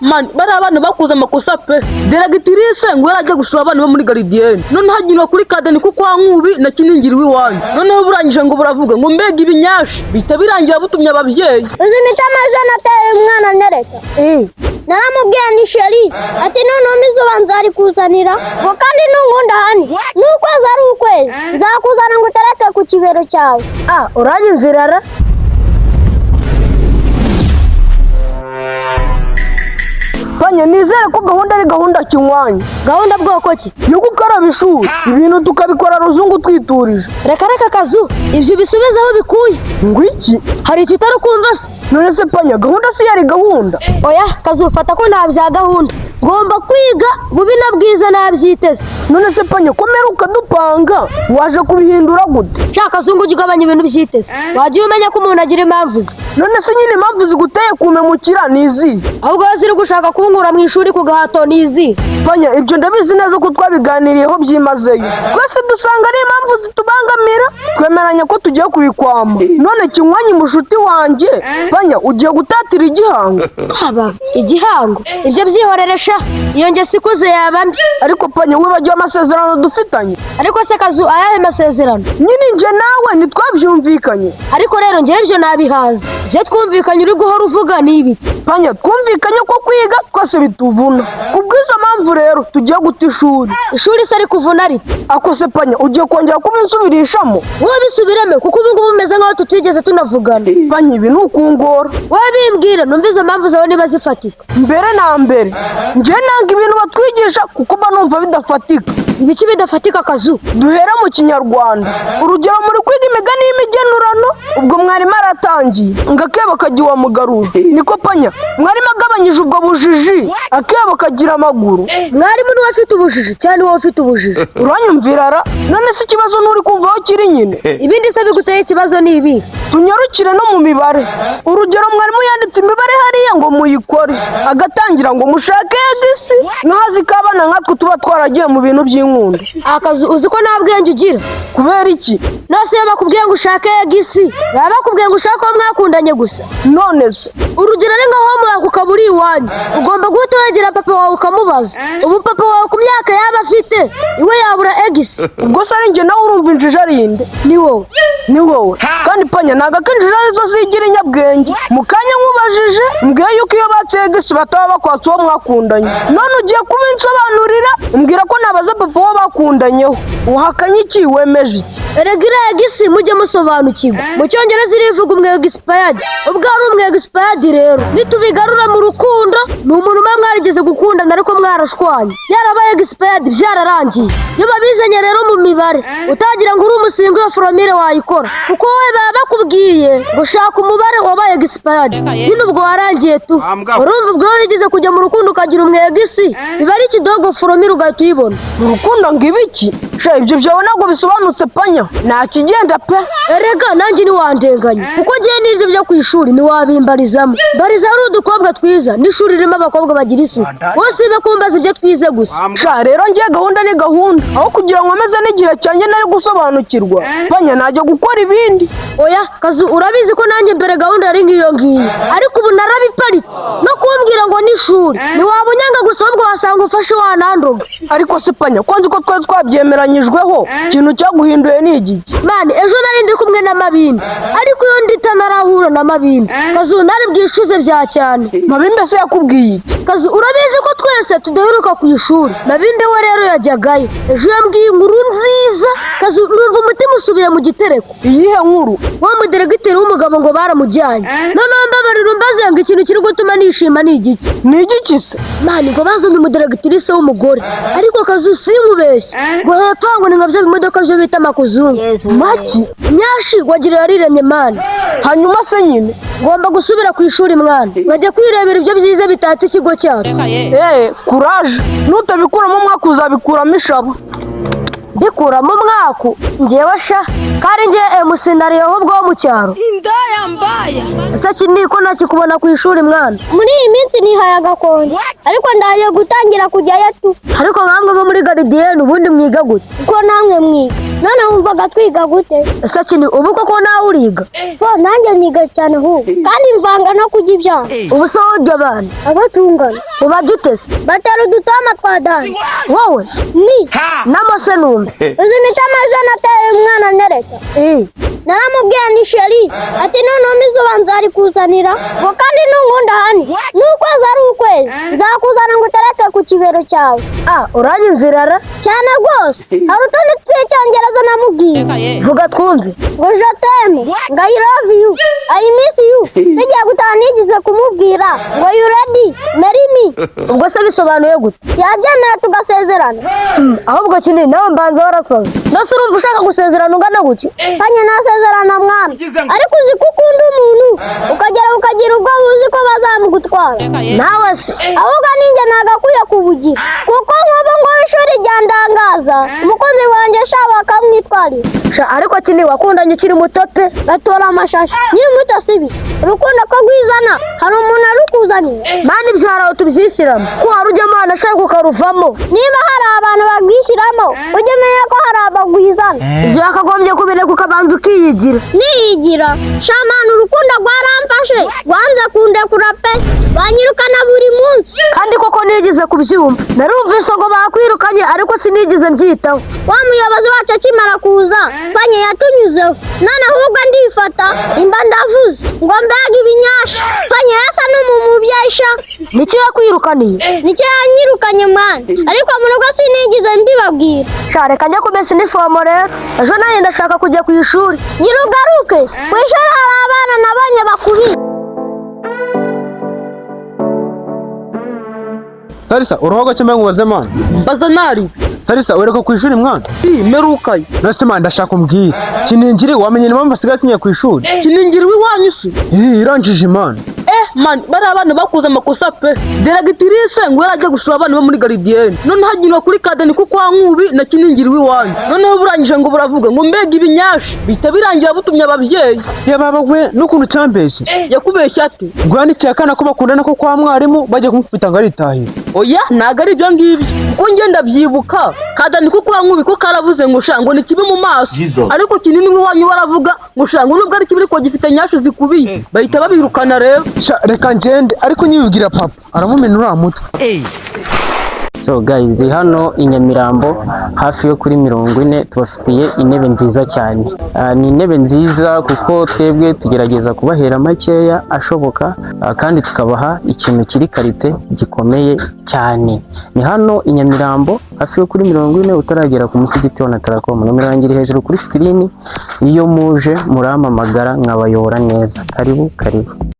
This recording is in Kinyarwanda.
man bari abantu bakuze amakosa pe Deregitirise ngo yarajya gusura abantu bo muri Gardienne none hagirwa kuri kadeni kuko Nkubi na Kiningiri wiwanyu none burangije ngo buravuga ngo mbega ibinyashi bita birangira butumye ababyeyi uzi ni cyamaje nateye umwana nereka naramubwiye ni sheri ati none umizo banzari kuzanira ngo kandi nungunda hani n'ukwezi ari ukwezi nzakuzana ngo utereke ku kibero cyawe uranyumvirara Panya nizere ko gahunda ari gahunda kinywanya gahunda bwoko ki yo gukaraba ishuri ibintu tukabikora ruzungu twiturije reka Kazu ibyo bisubiza aho bikuye ngo iki hari icyo utari kumva se none se Panya gahunda si yari gahunda oya Kazu fata ko nta bya gahunda ngomba kwiga bubi na bwiza nabyiteze none se Panya komera ukadupanga waje kubihindura gute shaka zungu ugabanya ibintu byiteze wagiye umenya ko umuntu agira impamvu ze none se nyine impamvu ziguteye kumemukira nizi ahubwo ziri gushaka kunkura mu ishuri ku gahato nizi Panya ibyo ndabizi neza ko twabiganiriyeho byimazeyo twese dusanga ari impamvu zitubangamira twemeranya ko tugiye kubikwama none kinywanya mushuti wanjye Panya ugiye gutatira igihango igihango ibyo byihorere iyo nge sikuze yabamye ariko Panya wibagiwe amasezerano dufitanye ariko se Kazu ayahe masezerano nyine nje nawe ntitwabyumvikanye ariko rero ngewe ibyo nabihaza ibyo twumvikanye uri guhora uvuga ni ibiki Panya twumvikanye ko kwiga twese bituvuna kubw'izo mpamvu rero tugiye guta ishuri se ari kuvuna ari ako se Panya ugiye kongera kubinsubirishamo wowe bisubireme kuko ubu ngubu umeze nk'aho tutigeze tunavugana Panya ibi ni ukungora wowe bimbwira numva izo mpamvu zawe niba zifatika mbere na mbere nje nanga ibintu batwigisha kuko mba numva bidafatika ibiki bidafatika Kazu duhera mu kinyarwanda urugero muri kwiga imigani y'imigenurano ubwo mwarimu aratangiye ngo akebo kagiwa mugarura niko Panya mwarimu agabanyije ubwo bujiji akebo kagira amaguru mwarimu niwe afite ubujiji cyane wowe ufite ubujiji uranyumvirara none se ikibazo nturi kumva aho kiri nyine ibindi se biguteye ikibazo ni ibi tunyarukire no mu mibare urugero mwarimu yanditse imibare hariya ngo muyikore agatangira ngo mushake egisi nkazi kabana nkatwe tuba twaragiye mu bintu by'inkunda Akazu uzi ko nta bwenge ugira kubera iki nose bakubwiye ngo ushake egisi baba bakubwiye ngo ushake uwo mwakundanye gusa none se urugero ari nka homework ukaba uri iwanyu ugomba guhita wegera papa wawe ukamubaza ubu papa wawe ku myaka yaba afite iwe yabura egisi ubwo se ari njye nawe urumva injiji arinde ni wowe kandi Panya ntago akenshi arizo zigira inyabwenge mu kanya nkubajije mbwiye yuko iyo batse egisi bataba bakwatse uwo mwakundanye none ugiye kubinsobanurira mbwira ko nabaza papa uwo bakundanyeho uhakanye iki wemeje iki erega iriya egisi mujye musobanukirwa mu cyongereza irivuga umwegisipayadi ubwo ari umwegisipayadi rero nitubigarura mu rukundo ni umuntu uba mwarigeze gukundana ariko mwarashwanye yarabaye egisipayadi byararangiye iyo babizanye rero mu mibare utagira ngo uri umusinga iyo foromire wayikora kuko wowe baba bakubwiye ngo shaka umubare wabaye egisipayadi nyine ubwo warangiye tu urumva ubwo wigeze kujya mu rukundo ukagira umwegisi biba ari ikidogo foromire ugahita uyibona mu rukundo ngo ibiki ibyo byawe ntabwo bisobanutse Panya nta kigenda pe erega nanjye ntiwandenganya kuko ngiye n'ibyo byo ku ishuri ntiwabimbarizamo mbariza ari udukobwa twiza n'ishuri ririmo abakobwa bagira isuku bose bakumbaza ibyo twize gusa rero ngiye gahunda ni gahunda aho kugira ngo meze n'igihe cyanjye nari gusobanukirwa Panya najya gukora ibindi oya Kazu urabizi ko nanjye mbere gahunda yari nk'iyo ngiyo ariko ubu narabiparitse no kumbwira ngo n'ishuri ntiwaba unyanga gusa ahubwo wasanga ufashe wanandoga ariko se Panya kwanzi ko twari twabyemeranyijweho ikintu cyaguhinduye ni igiki mani ejo nari ndi kumwe na Mabimbi ariko iyo ndita narahura na Mabimbi Kazu nari bwishuze bya cyane Mabimbi se yakubwiye iki Kazu urabizi ko twese tudaheruka ku ishuri Mabimbi we rero yajyagayo ejo yambwiye inkuru nziza Kazu numva umutima usubiye mu gitereko iyihe nkuru wa mudiregiteri w'umugabo ngo baramujyanye noneho mbabarira umbaze ngo ikintu kiri gutuma nishima ni igiki se mani ngo bazanye umudiregitirise w'umugore ariko Kazu sinkubeshye ngo hepfo ngo ni nka bya bimodoka byo bita makuzungu maki nyashi wagira yariremye mani hanyuma se nyine ngomba gusubira ku ishuri mwana nkajya kwirebera ibyo byiza bitatse ikigo cyacu kuraje nutabikuramo umwaka uzabikuramo ishaba mbikuramo umwaku njyewe sha kari nge musinariye ahubwo wo mu cyaro. Indaya mbaya. Ese kindi ko nakikubona ku ishuri mwana? Muri iyi minsi nihaye agakonje ariko ndaje gutangira kujyayo tu. Ariko nkamwe bo muri garidiyeni ubundi mwiga gute? Ko namwe mwiga none wumvaga twiga gute? Ese kindi ubu koko nawe uriga? Ko nanjye niga cyane ahubwo kandi mvanga no kujya ibyana. Ubu se urya abana Abatungana ubajya ute se? batera udutama twa dani. Wowe Ni n'amase numva. uzi imitama ejo nateye umwana nereka. Naramubwiye ni sheri ati none izuba nzarikuzanira ngo kandi nunkunda hani n'ukwezi ari ukwezi nzakuzana ngo utereke ku kibero cyawe. Uranyumvira ra? Cyane rwose hari utundi tw'icyongereza namubwiye. Vuga twumve. Ngo je t'aime ngo I love you I miss you. Ngiye gutaha nigize kumubwira ngo you ready marry me. Ubwo se bisobanuye gute? Yabyemera tugasezerana. Ahubwo kindi nawe mbanza warasoze. Nose urumva ushaka gusezerana ungana guki? Kanye nasezerana mwana ariko uzi ko ukunda umuntu ukagera ukagira ubwoba uzi ko bazamugutwara. Nawe se ahubwo ninjye nagakwiye kubugira kuko nk'ubu ngo ishuri ryandangaza umukozi wanjye shaba akamwitwarira. ariko kindi wakundanye ukiri muto pe. Gatora amashashi niyo muto sibi urukundo ko rwizana hari umuntu arukuzaniye. Mani byaraho tubyishyiramo ko hari ujya amana ashaka ukaruvamo. Niba hari abantu babwishyiramo ujye umenya ko hari abagwizana. Ibyo yakagombye kubireka ukabanza ukiyigira. Niyigira shamana urukundo rwaramfashe rwanze kundekura pe banyirukana buri munsi. Kandi koko nigize kubyumva narumvise ngo bakwirukanye ariko sinigize mbyitaho. Wa muyobozi wacu akimara kuza panye yatunyuzeho none ahubwo ndifata imba ndavuze ngo mbega ibinyasha panye yasa n'umubyaisha. Nicyo yakwirukaniye? Nicyo yanyirukanye mwana ariko mu rugo sinigize mbibabwira. Reka njya kumesa inifomo rero ejo nanjye ndashaka kujya ku ishuri. Gira ugaruke ku ishuri hari abana nabonye bakubiye. Sarisa uruhoga cyangwa ngubaze mwana? Mbaza nari. Sarisa ureka ku ishuri mwana? Merukaye. Nase mwana ndashaka umbwire. Kiningiri wamenye impamvu asigaye atinya ku ishuri? Kiningiri wiwanyu se? Irangije mwana. Man bari abana bakoze amakosa pe. Deregitirise ngo yarajya gusura abana bo muri garidiyeni. None hagino kuri kadeni kuko wankubi na Kiningiri wiwanyu. None burangije ngo buravuga ngo mbega ibinyasha. Bita birangira butumye ababyeyi. Yababagwe n'ukuntu cyambeshye. Yakubeshya ate? Gwanikiye akana ko bakundana ko kwa mwarimu bajya kumufita ngo aritahira. Oya naga ari byo ngibyo. Kuko ngenda byibuka kadeni kuko wankubi ko karavuze ngo shango ni kibi mu maso. Ariko Kinini wiwanyu baravuga ngo shango nubwo ari kibiri ko gifite nyasho zikubiye. Bahita babirukana rero. Reka ngende ariko nyibibwira papa aramumenura umutwe. So guys, hano i Nyamirambo hafi yo kuri 40 tubafitiye intebe nziza cyane. Ni intebe nziza kuko twebwe tugerageza kubahera makeya ashoboka kandi tukabaha ikintu kiri karite gikomeye cyane. Ni hano i Nyamirambo hafi yo kuri 40 utaragera ku musigiti wa Nataracom. Nomero yanjye iri hejuru kuri screen, iyo muje muramamagara nkabayobora neza. Karibu.